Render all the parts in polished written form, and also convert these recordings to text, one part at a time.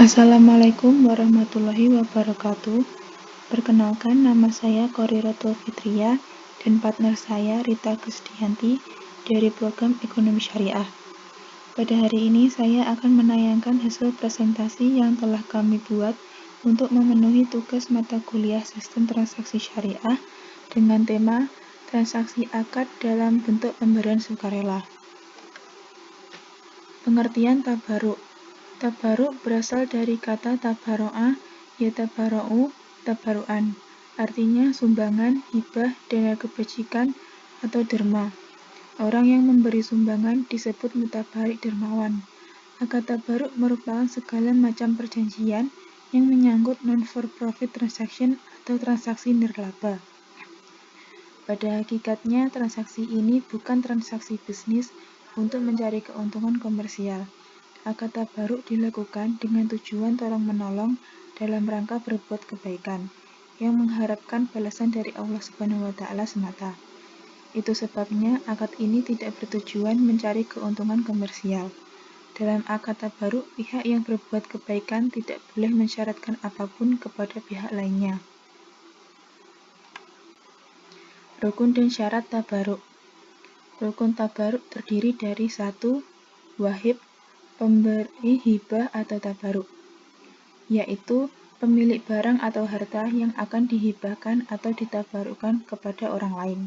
Assalamualaikum warahmatullahi wabarakatuh. Perkenalkan, nama saya Koriratul Fitria dan partner saya Rita Krisdianti dari program Ekonomi Syariah. Pada hari ini saya akan menayangkan hasil presentasi yang telah kami buat untuk memenuhi tugas mata kuliah Sistem Transaksi Syariah dengan tema Transaksi Akad dalam bentuk pemberian sukarela. Pengertian tabaruk. Tabaruk berasal dari kata tabaro'a, yatabaro'u, tabaruan. Artinya sumbangan, hibah, dana kebajikan, atau derma. Orang yang memberi sumbangan disebut mutabarik dermawan. Akad tabaruk merupakan segala macam perjanjian yang menyangkut non-for-profit transaction atau transaksi nirlaba. Pada hakikatnya, transaksi ini bukan transaksi bisnis untuk mencari keuntungan komersial. Akad tabaruk dilakukan dengan tujuan tolong-menolong dalam rangka berbuat kebaikan, yang mengharapkan balasan dari Allah Subhanahu wa Ta'ala semata. Itu sebabnya akad ini tidak bertujuan mencari keuntungan komersial. Dalam akad tabaruk, pihak yang berbuat kebaikan tidak boleh mensyaratkan apapun kepada pihak lainnya. Rukun dan syarat tabaruk. Rukun tabaruk terdiri dari 1. Wahib, pemberi hibah atau tabaruk, yaitu pemilik barang atau harta yang akan dihibahkan atau ditabarukkan kepada orang lain.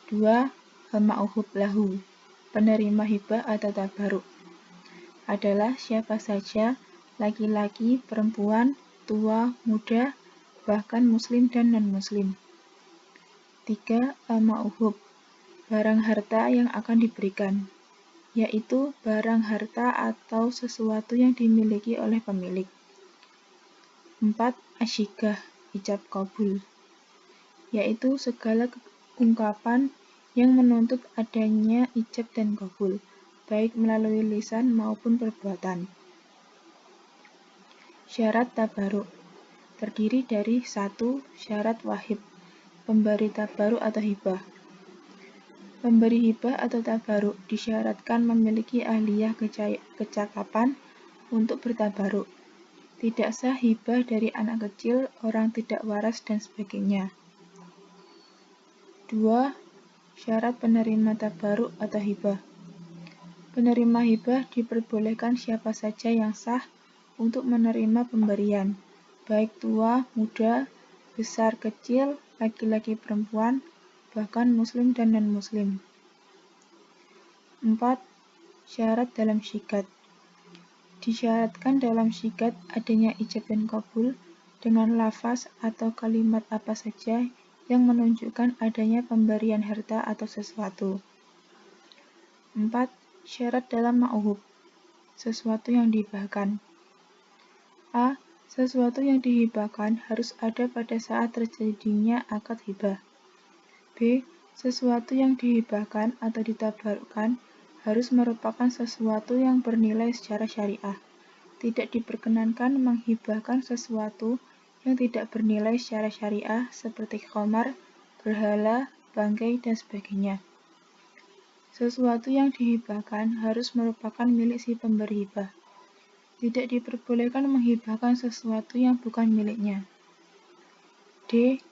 2. Al-ma'uhub lahu, penerima hibah atau tabaruk, adalah siapa saja, laki-laki, perempuan, tua, muda, bahkan muslim dan non-muslim. 3. Al-ma'uhub, barang harta yang akan diberikan, yaitu barang harta atau sesuatu yang dimiliki oleh pemilik. 4. Asyikah, ijab qabul, yaitu segala ungkapan yang menuntut adanya ijab dan qabul, baik melalui lisan maupun perbuatan. Syarat tabaruk terdiri dari 1. Syarat wahib, pemberi tabaruk atau hibah. Pemberi hibah atau tabaruk disyaratkan memiliki ahliyah kecakapan untuk bertabaruk. Tidak sah hibah dari anak kecil, orang tidak waras, dan sebagainya. 2. Syarat penerima tabaruk atau hibah. Penerima hibah diperbolehkan siapa saja yang sah untuk menerima pemberian, baik tua, muda, besar, kecil, laki-laki, perempuan, bahkan muslim dan non-muslim. 4. Syarat dalam syikat. Disyaratkan dalam syikat adanya ijab dan qabul dengan lafaz atau kalimat apa saja yang menunjukkan adanya pemberian harta atau sesuatu. 4. Syarat dalam ma'uhub, sesuatu yang dihibahkan. A. Sesuatu yang dihibahkan harus ada pada saat terjadinya akad hibah. B. Sesuatu yang dihibahkan atau ditabarukkan harus merupakan sesuatu yang bernilai secara syariah. Tidak diperkenankan menghibahkan sesuatu yang tidak bernilai secara syariah seperti khamar, berhala, bangkai, dan sebagainya. Sesuatu yang dihibahkan harus merupakan milik si pemberi hibah. Tidak diperbolehkan menghibahkan sesuatu yang bukan miliknya. D.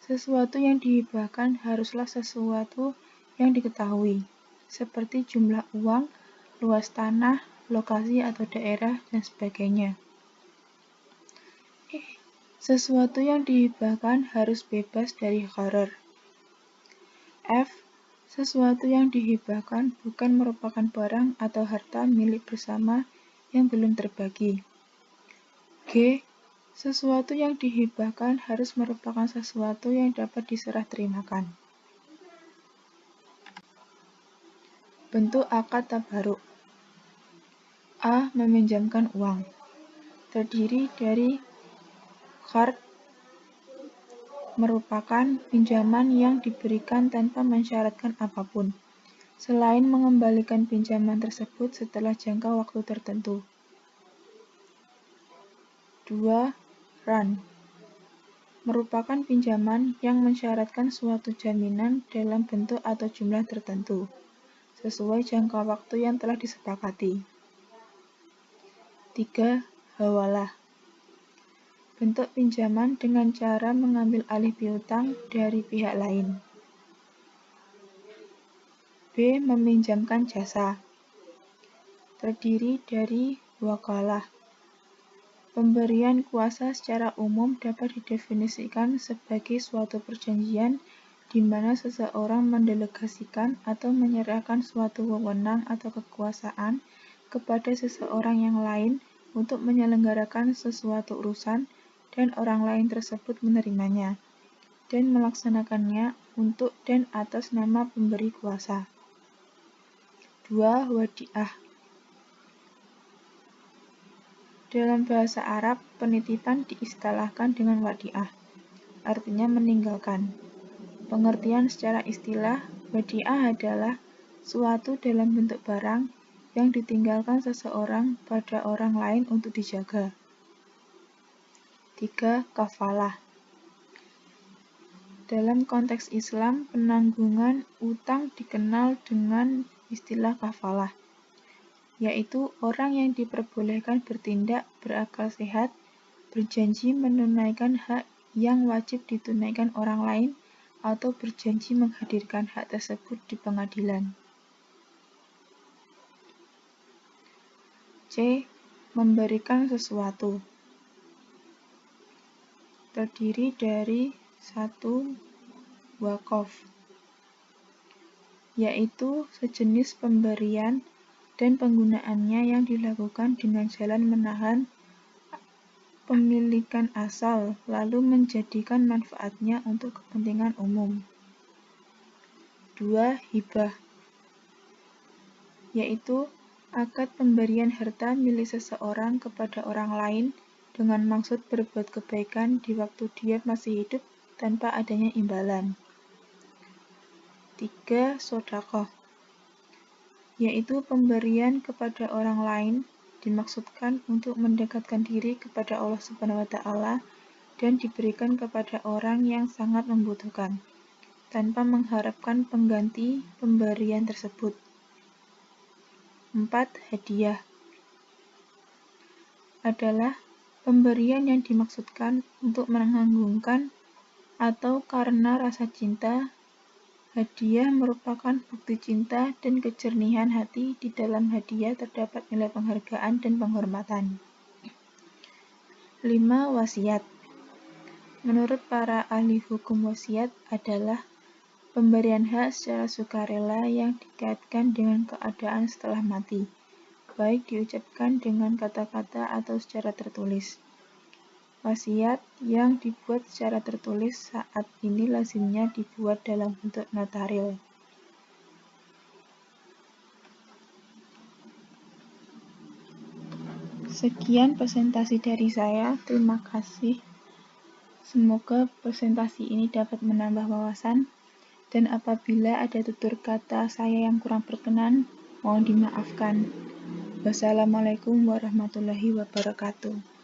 Sesuatu yang dihibahkan haruslah sesuatu yang diketahui, seperti jumlah uang, luas tanah, lokasi atau daerah, dan sebagainya. E. Sesuatu yang dihibahkan harus bebas dari gharar. F. Sesuatu yang dihibahkan bukan merupakan barang atau harta milik bersama yang belum terbagi. G. Sesuatu yang dihibahkan harus merupakan sesuatu yang dapat diserah terimakan. Bentuk akad tabaruk. A. Meminjamkan uang. Terdiri dari qard, merupakan pinjaman yang diberikan tanpa mensyaratkan apapun, selain mengembalikan pinjaman tersebut setelah jangka waktu tertentu. 2. Ran, merupakan pinjaman yang mensyaratkan suatu jaminan dalam bentuk atau jumlah tertentu, sesuai jangka waktu yang telah disepakati. 3. hawalah. Bentuk pinjaman dengan cara mengambil alih piutang dari pihak lain. B. Meminjamkan jasa. Terdiri dari wakalah. Pemberian kuasa secara umum dapat didefinisikan sebagai suatu perjanjian di mana seseorang mendelegasikan atau menyerahkan suatu wewenang atau kekuasaan kepada seseorang yang lain untuk menyelenggarakan sesuatu urusan dan orang lain tersebut menerimanya dan melaksanakannya untuk dan atas nama pemberi kuasa. 2. Wadiah. Dalam bahasa Arab, penitipan diistilahkan dengan wadiah, artinya meninggalkan. Pengertian secara istilah, wadiah adalah suatu dalam bentuk barang yang ditinggalkan seseorang pada orang lain untuk dijaga. 3. Kafalah. Dalam konteks Islam, penanggungan utang dikenal dengan istilah kafalah, yaitu orang yang diperbolehkan bertindak berakal sehat, berjanji menunaikan hak yang wajib ditunaikan orang lain, atau berjanji menghadirkan hak tersebut di pengadilan. C. Memberikan sesuatu. Terdiri dari 1. Wakaf, yaitu sejenis pemberian dan penggunaannya yang dilakukan dengan jalan menahan pemilikan asal, lalu menjadikan manfaatnya untuk kepentingan umum. 2. Hibah, yaitu akad pemberian harta milik seseorang kepada orang lain dengan maksud berbuat kebaikan di waktu dia masih hidup tanpa adanya imbalan. 3. Sodaqah, yaitu pemberian kepada orang lain dimaksudkan untuk mendekatkan diri kepada Allah SWT dan diberikan kepada orang yang sangat membutuhkan, tanpa mengharapkan pengganti pemberian tersebut. 4. Hadiah adalah pemberian yang dimaksudkan untuk mengagungkan atau karena rasa cinta. Hadiah merupakan bukti cinta dan kejernihan hati. Di dalam hadiah terdapat nilai penghargaan dan penghormatan. 5. Wasiat. Menurut para ahli hukum, wasiat adalah pemberian hak secara sukarela yang dikaitkan dengan keadaan setelah mati, baik diucapkan dengan kata-kata atau secara tertulis. Wasiat yang dibuat secara tertulis saat ini lazimnya dibuat dalam bentuk notaril. Sekian presentasi dari saya, terima kasih. Semoga presentasi ini dapat menambah wawasan, dan apabila ada tutur kata saya yang kurang berkenan, mohon dimaafkan. Wassalamualaikum warahmatullahi wabarakatuh.